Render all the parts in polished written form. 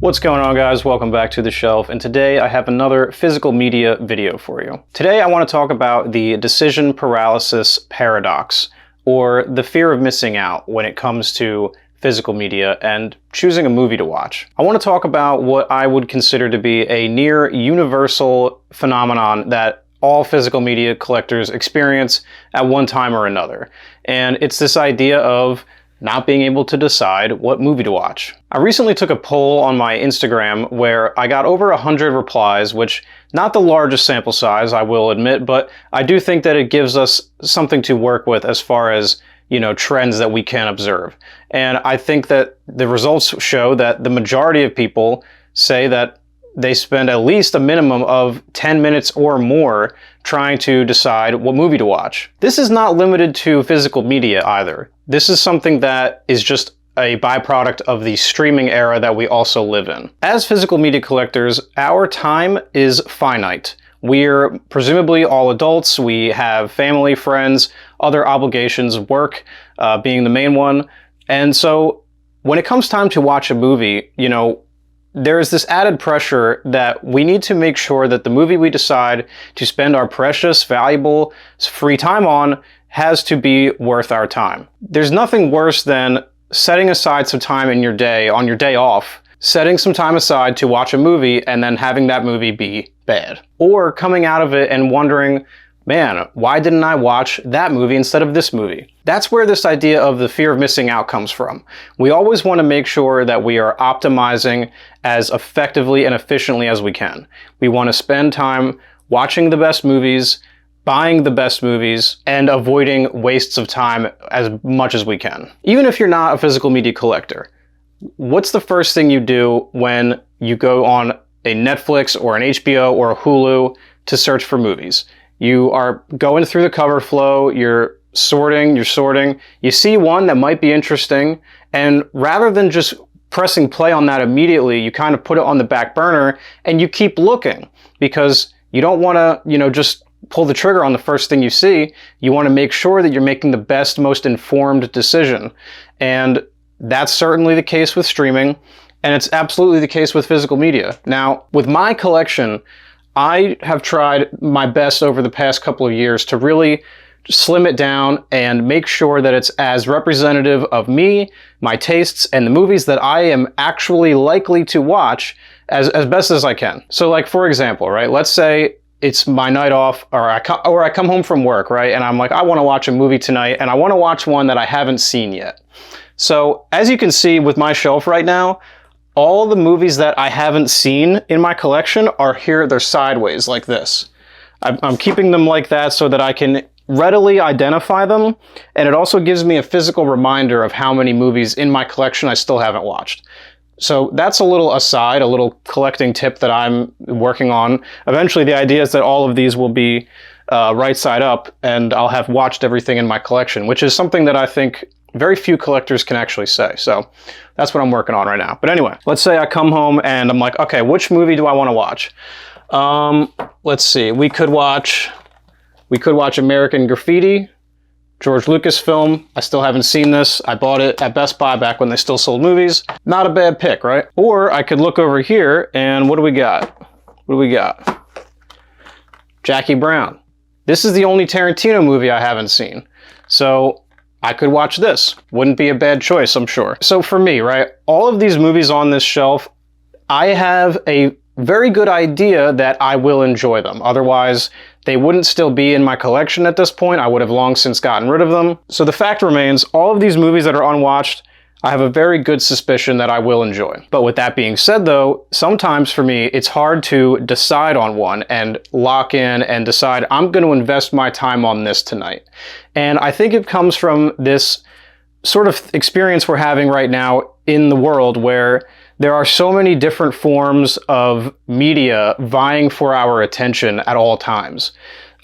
What's going on, guys? Welcome back to The Shelf, and today I have another physical media video for you. Today I want to talk about the decision paralysis paradox, or the fear of missing out when it comes to physical media and choosing a movie to watch. I want to talk about what I would consider to be a near universal phenomenon that all physical media collectors experience at one time or another. And it's this idea of not being able to decide what movie to watch. I recently took a poll on my Instagram where I got over 100 replies, which not the largest sample size, I will admit, but I do think that it gives us something to work with as far as, trends that we can observe. And I think that the results show that the majority of people say that they spend at least a minimum of 10 minutes or more trying to decide what movie to watch. This is not limited to physical media either. This is something that is just a byproduct of the streaming era that we also live in. As physical media collectors, our time is finite. We're presumably all adults. We have family, friends, other obligations, work being the main one. And so when it comes time to watch a movie, there is this added pressure that we need to make sure that the movie we decide to spend our precious, valuable, free time on has to be worth our time. There's nothing worse than setting aside some time in your day, on your day off, setting some time aside to watch a movie and then having that movie be bad. Or coming out of it and wondering, man, why didn't I watch that movie instead of this movie? That's where this idea of the fear of missing out comes from. We always want to make sure that we are optimizing as effectively and efficiently as we can. We want to spend time watching the best movies, buying the best movies, and avoiding wastes of time as much as we can. Even if you're not a physical media collector, what's the first thing you do when you go on a Netflix or an HBO or a Hulu to search for movies? You are going through the cover flow, you're sorting, you see one that might be interesting, and rather than just pressing play on that immediately, you kind of put it on the back burner and you keep looking because you don't want to, just pull the trigger on the first thing you see. You want to make sure that you're making the best, most informed decision. And that's certainly the case with streaming, and it's absolutely the case with physical media. Now, with my collection, I have tried my best over the past couple of years to really slim it down and make sure that it's as representative of me, my tastes, and the movies that I am actually likely to watch as best as I can. So like, for example, right, let's say it's my night off, or I come home from work, right, and I'm like, I want to watch a movie tonight, and I want to watch one that I haven't seen yet. So as you can see with my shelf right now, all the movies that I haven't seen in my collection are here. They're sideways like this. I'm keeping them like that so that I can readily identify them, and it also gives me a physical reminder of how many movies in my collection I still haven't watched. So that's a little aside, a little collecting tip that I'm working on. Eventually the idea is that all of these will be right side up, and I'll have watched everything in my collection, which is something that I think very few collectors can actually say. So that's what I'm working on right now. But anyway, let's say I come home and I'm like, okay, which movie do I want to watch? Let's see. We could watch American Graffiti, George Lucas film. I still haven't seen this. I bought it at Best Buy back when they still sold movies. Not a bad pick, right? Or I could look over here and what do we got? Jackie Brown. This is the only Tarantino movie I haven't seen. So I could watch this. Wouldn't be a bad choice, I'm sure. So for me, right, all of these movies on this shelf, I have a very good idea that I will enjoy them. Otherwise, they wouldn't still be in my collection at this point. I would have long since gotten rid of them. So the fact remains, all of these movies that are unwatched, I have a very good suspicion that I will enjoy. But with that being said though, sometimes for me, it's hard to decide on one and lock in and decide, I'm going to invest my time on this tonight. And I think it comes from this sort of experience we're having right now in the world where there are so many different forms of media vying for our attention at all times.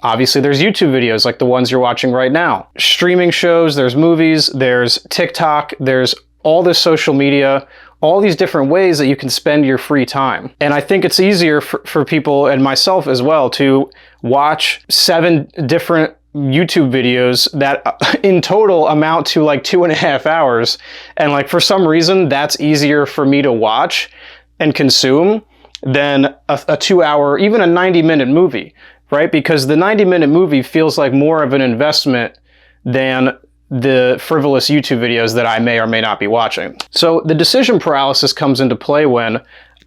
Obviously, there's YouTube videos like the ones you're watching right now. Streaming shows, there's movies, there's TikTok, there's all this social media, all these different ways that you can spend your free time. And I think it's easier for people, and myself as well, to watch 7 different YouTube videos that in total amount to like 2.5 hours. And like for some reason, that's easier for me to watch and consume than a 2-hour, even a 90-minute movie, right? Because the 90-minute movie feels like more of an investment than the frivolous YouTube videos that I may or may not be watching. So the decision paralysis comes into play when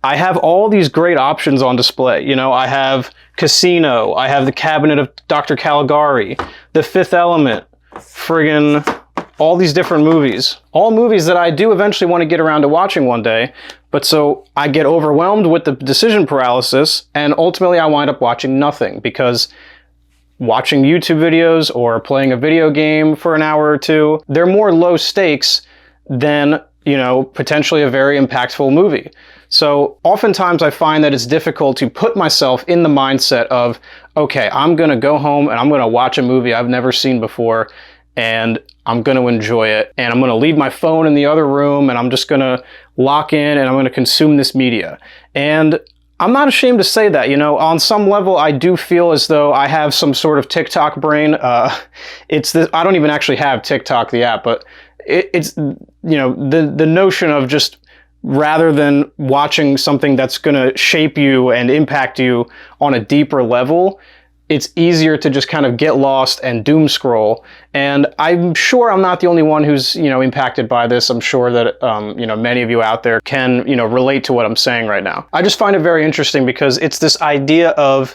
I have all these great options on display. You know, I have Casino, I have The Cabinet of Dr. Caligari, The Fifth Element, friggin' all these different movies. All movies that I do eventually want to get around to watching one day, but so I get overwhelmed with the decision paralysis, and ultimately I wind up watching nothing, because watching YouTube videos or playing a video game for an hour or two, they're more low stakes than, you know, potentially a very impactful movie. So oftentimes I find that it's difficult to put myself in the mindset of, okay, I'm gonna go home and I'm gonna watch a movie I've never seen before, and I'm gonna enjoy it, and I'm gonna leave my phone in the other room, and I'm just gonna lock in and I'm gonna consume this media. And I'm not ashamed to say that, you know, on some level I do feel as though I have some sort of TikTok brain. I don't even actually have TikTok, the app, but it's, you know, the notion of just, rather than watching something that's gonna shape you and impact you on a deeper level, it's easier to just kind of get lost and doom scroll. And I'm sure I'm not the only one who's, you know, impacted by this. I'm sure that, you know, many of you out there can, you know, relate to what I'm saying right now. I just find it very interesting because it's this idea of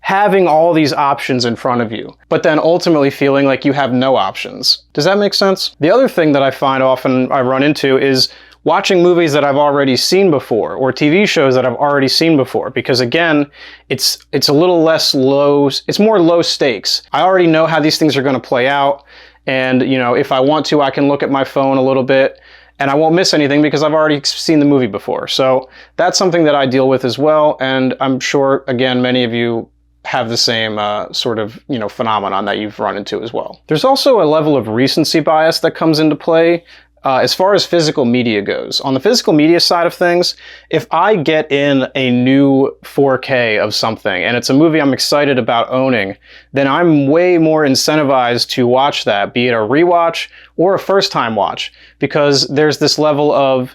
having all these options in front of you, but then ultimately feeling like you have no options. Does that make sense? The other thing that I find often I run into is watching movies that I've already seen before, or TV shows that I've already seen before, because again, it's a little less low, it's more low stakes. I already know how these things are going to play out, and you know, if I want to, I can look at my phone a little bit and I won't miss anything because I've already seen the movie before. So that's something that I deal with as well, and I'm sure, again, many of you have the same sort of, you know, phenomenon that you've run into as well. There's also a level of recency bias that comes into play as far as physical media goes. On the physical media side of things, if I get in a new 4K of something and it's a movie I'm excited about owning, then I'm way more incentivized to watch that, be it a rewatch or a first time watch, because there's this level of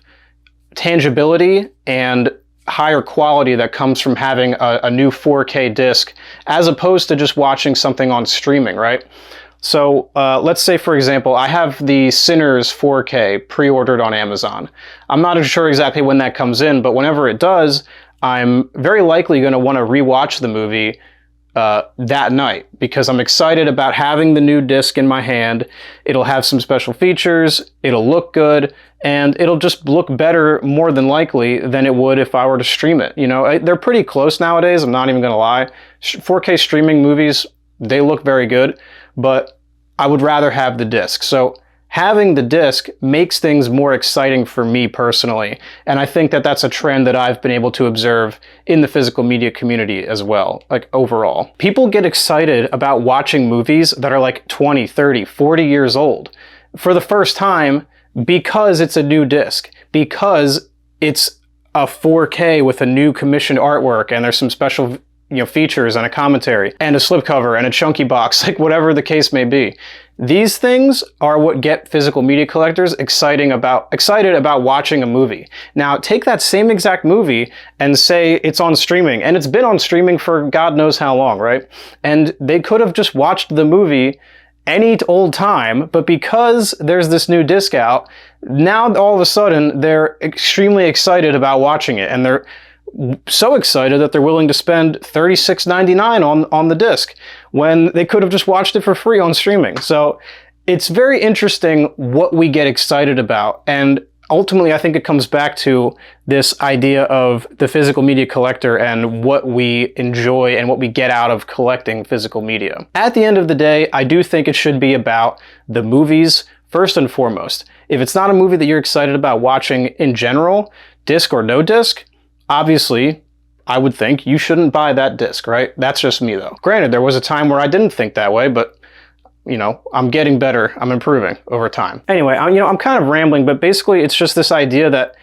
tangibility and higher quality that comes from having a new 4K disc, as opposed to just watching something on streaming, right? So let's say, for example, I have the Sinners 4K pre-ordered on Amazon. I'm not sure exactly when that comes in, but whenever it does, I'm very likely going to want to rewatch the movie that night, because I'm excited about having the new disc in my hand. It'll have some special features, it'll look good, and it'll just look better more than likely than it would if I were to stream it. You know, they're pretty close nowadays, I'm not even going to lie. 4K streaming movies, they look very good, but I would rather have the disc. So having the disc makes things more exciting for me personally. And I think that that's a trend that I've been able to observe in the physical media community as well, like overall. People get excited about watching movies that are like 20, 30, 40 years old for the first time because it's a new disc, because it's a 4K with a new commissioned artwork and there's some special, you know, features and a commentary and a slipcover and a chunky box, like whatever the case may be. These things are what get physical media collectors excited about watching a movie. Now, take that same exact movie and say it's on streaming, and it's been on streaming for God knows how long, right? And they could have just watched the movie any old time, but because there's this new disc out, now all of a sudden they're extremely excited about watching it, and they're so excited that they're willing to spend $36.99 on the disc when they could have just watched it for free on streaming. So it's very interesting what we get excited about, and ultimately I think it comes back to this idea of the physical media collector and what we enjoy and what we get out of collecting physical media. At the end of the day, I do think it should be about the movies first and foremost. If it's not a movie that you're excited about watching in general, disc or no disc, obviously, I would think you shouldn't buy that disc, right? That's just me though. Granted, there was a time where I didn't think that way, but you know, I'm getting better, I'm improving over time. Anyway, I'm kind of rambling, but basically it's just this idea that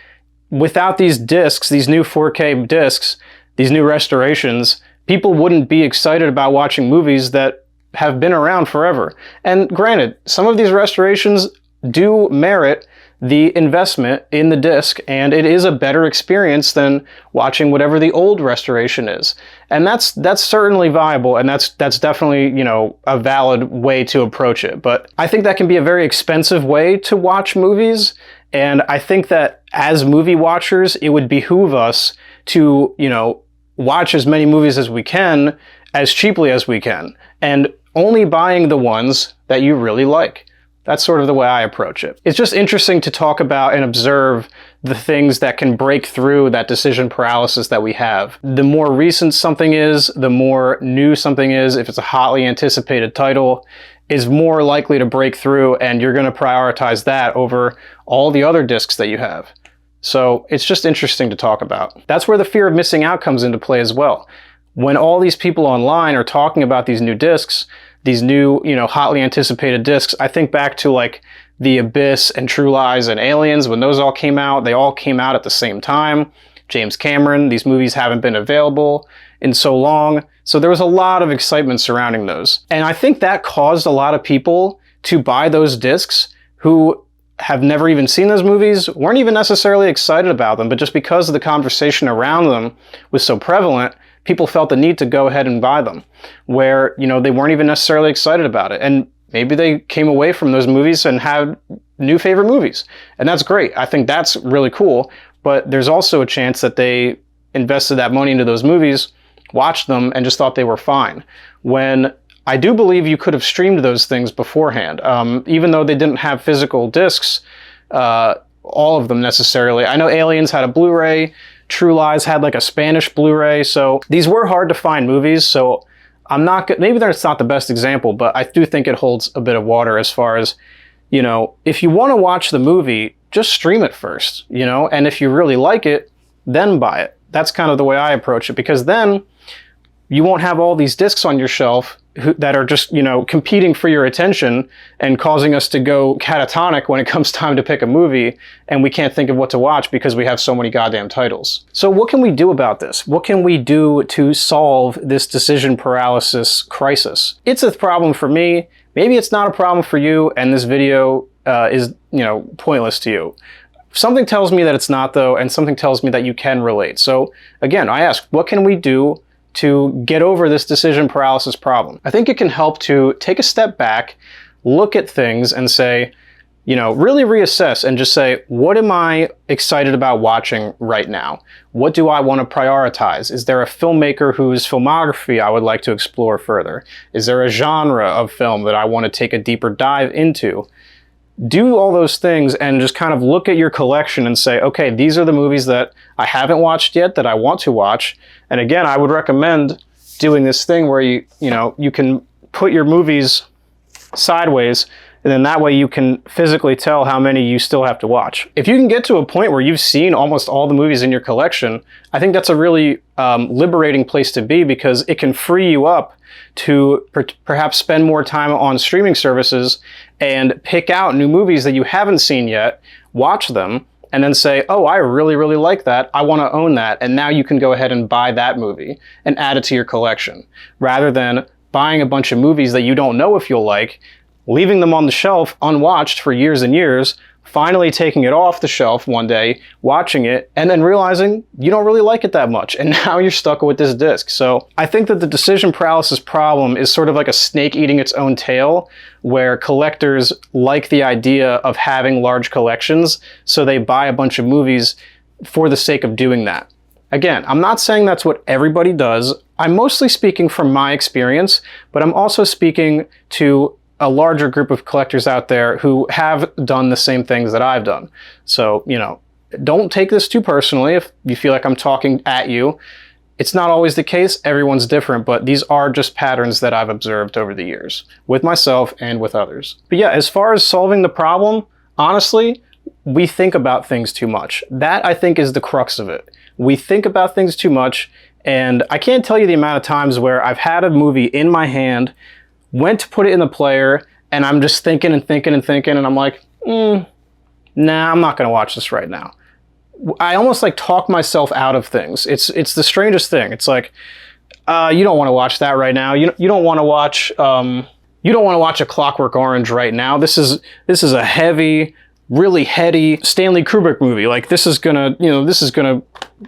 without these discs, these new 4K discs, these new restorations, people wouldn't be excited about watching movies that have been around forever. And granted, some of these restorations do merit the investment in the disc, and it is a better experience than watching whatever the old restoration is. And that's certainly viable, and that's definitely, you know, a valid way to approach it. But I think that can be a very expensive way to watch movies, and I think that as movie watchers, it would behoove us to, you know, watch as many movies as we can, as cheaply as we can, and only buying the ones that you really like. That's sort of the way I approach it. It's just interesting to talk about and observe the things that can break through that decision paralysis that we have. The more recent something is, the more new something is, if it's a hotly anticipated title, is more likely to break through, and you're going to prioritize that over all the other discs that you have. So it's just interesting to talk about. That's where the fear of missing out comes into play as well. When all these people online are talking about these new discs, these new, you know, hotly anticipated discs, I think back to like The Abyss and True Lies and Aliens. When those all came out, they all came out at the same time. James Cameron, these movies haven't been available in so long. So there was a lot of excitement surrounding those. And I think that caused a lot of people to buy those discs who have never even seen those movies, weren't even necessarily excited about them, but just because of the conversation around them was so prevalent, people felt the need to go ahead and buy them, where, you know, they weren't even necessarily excited about it. And maybe they came away from those movies and had new favorite movies. And that's great. I think that's really cool. But there's also a chance that they invested that money into those movies, watched them, and just thought they were fine. When I do believe you could have streamed those things beforehand, even though they didn't have physical discs, all of them necessarily. I know Aliens had a Blu-ray, True Lies had like a Spanish Blu-ray, so these were hard to find movies, so I'm not good. Maybe that's not the best example, but I do think it holds a bit of water as far as, you know, if you want to watch the movie, just stream it first, you know, and if you really like it, then buy it. That's kind of the way I approach it, because then you won't have all these discs on your shelf that are just, you know, competing for your attention and causing us to go catatonic when it comes time to pick a movie and we can't think of what to watch because we have so many goddamn titles. So what can we do about this? What can we do to solve this decision paralysis crisis? It's a problem for me. Maybe it's not a problem for you, and this video is, you know, pointless to you. Something tells me that it's not, though, and something tells me that you can relate. So again, I ask, what can we do to get over this decision paralysis problem? I think it can help to take a step back, look at things and say, you know, really reassess and just say, what am I excited about watching right now? What do I want to prioritize? Is there a filmmaker whose filmography I would like to explore further? Is there a genre of film that I want to take a deeper dive into? Do all those things and just kind of look at your collection and say, okay, these are the movies that I haven't watched yet that I want to watch. And again, I would recommend doing this thing where you can put your movies sideways, and then that way you can physically tell how many you still have to watch. If you can get to a point where you've seen almost all the movies in your collection, I think that's a really liberating place to be, because it can free you up to perhaps spend more time on streaming services and pick out new movies that you haven't seen yet, watch them, and then say, oh, I really, really like that. I want to own that. And now you can go ahead and buy that movie and add it to your collection, rather than buying a bunch of movies that you don't know if you'll like, leaving them on the shelf unwatched for years and years, finally taking it off the shelf one day, watching it, and then realizing you don't really like it that much, and now you're stuck with this disc. So I think that the decision paralysis problem is sort of like a snake eating its own tail, where collectors like the idea of having large collections, so they buy a bunch of movies for the sake of doing that. Again, I'm not saying that's what everybody does. I'm mostly speaking from my experience, but I'm also speaking to a larger group of collectors out there who have done the same things that I've done. So, you know, don't take this too personally if you feel like I'm talking at you. It's not always the case. Everyone's different, but these are just patterns that I've observed over the years with myself and with others. But yeah, as far as solving the problem, honestly, we think about things too much. That, I think, is the crux of it. We think about things too much, and I can't tell you the amount of times where I've had a movie in my hand, went to put it in the player, and I'm just thinking and thinking and thinking, and I'm like, nah, I'm not going to watch this right now. I almost like talk myself out of things. It's the strangest thing. It's like, you don't want to watch that right now. You don't want to watch A Clockwork Orange right now. This is a heavy, really heady Stanley Kubrick movie. Like, this is gonna, this is gonna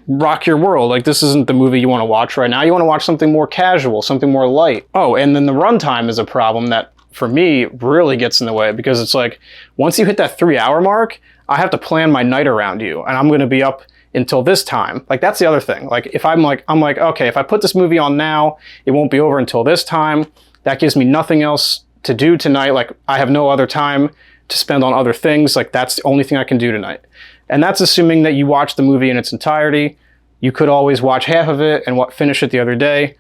rock your world. Like, this isn't the movie you want to watch right now. You want to watch something more casual, something more light. Oh, and then the runtime is a problem that, for me, really gets in the way, because it's like, once you hit that 3-hour mark, I have to plan my night around you, and I'm gonna be up until this time. Like, that's the other thing. Like, if I'm like, okay, if I put this movie on now, it won't be over until this time. That gives me nothing else to do tonight. Like, I have no other time to spend on other things. Like, that's the only thing I can do tonight. And that's assuming that you watch the movie in its entirety. You could always watch half of it and finish it the other day.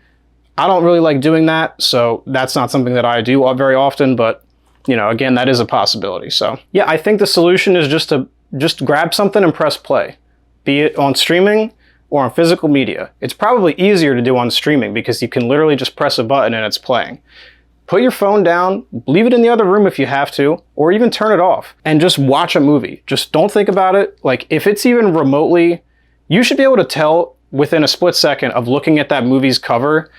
I don't really like doing that, so that's not something that I do very often, but, again, that is a possibility. So, yeah, I think the solution is just grab something and press play, be it on streaming or on physical media. It's probably easier to do on streaming because you can literally just press a button and it's playing. Put your phone down, leave it in the other room if you have to, or even turn it off, and just watch a movie. Just don't think about it. Like, if it's even remotely, you should be able to tell within a split second of looking at that movie's cover,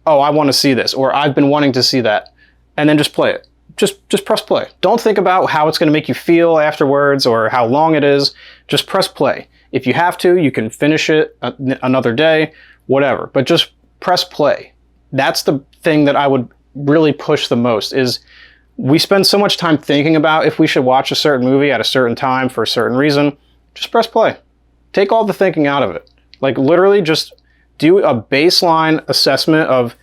oh, I want to see this, or I've been wanting to see that, and then just play it. Just press play. Don't think about how it's going to make you feel afterwards or how long it is. Just press play. If you have to, you can finish it another day, whatever, but just press play. That's the thing that I would really push the most, is we spend so much time thinking about if we should watch a certain movie at a certain time for a certain reason. Just press play. Take all the thinking out of it. Like, literally just do a baseline assessment of,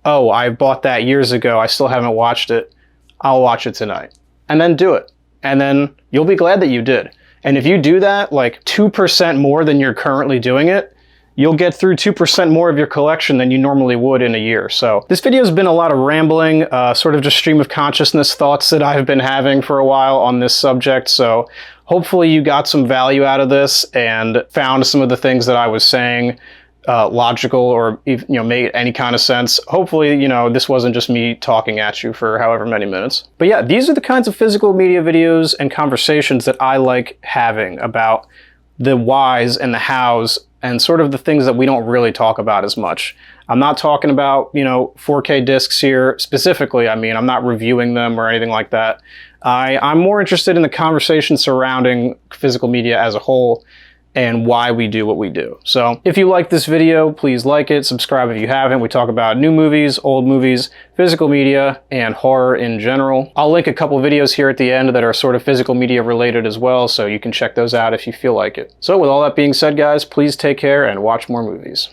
oh, I bought that years ago, I still haven't watched it, I'll watch it tonight. And then do it. And then you'll be glad that you did. And if you do that like 2% more than you're currently doing it, you'll get through 2% more of your collection than you normally would in a year. So this video has been a lot of rambling, sort of just stream of consciousness thoughts that I've been having for a while on this subject. So hopefully you got some value out of this and found some of the things that I was saying logical, or made any kind of sense. Hopefully, this wasn't just me talking at you for however many minutes. But yeah, these are the kinds of physical media videos and conversations that I like having about the whys and the hows and sort of the things that we don't really talk about as much. I'm not talking about, 4K discs here specifically. I mean, I'm not reviewing them or anything like that. I'm more interested in the conversation surrounding physical media as a whole and why we do what we do. So if you like this video, please like it, subscribe if you haven't. We talk about new movies, old movies, physical media, and horror in general. I'll link a couple videos here at the end that are sort of physical media related as well, so you can check those out if you feel like it. So with all that being said, guys, please take care and watch more movies.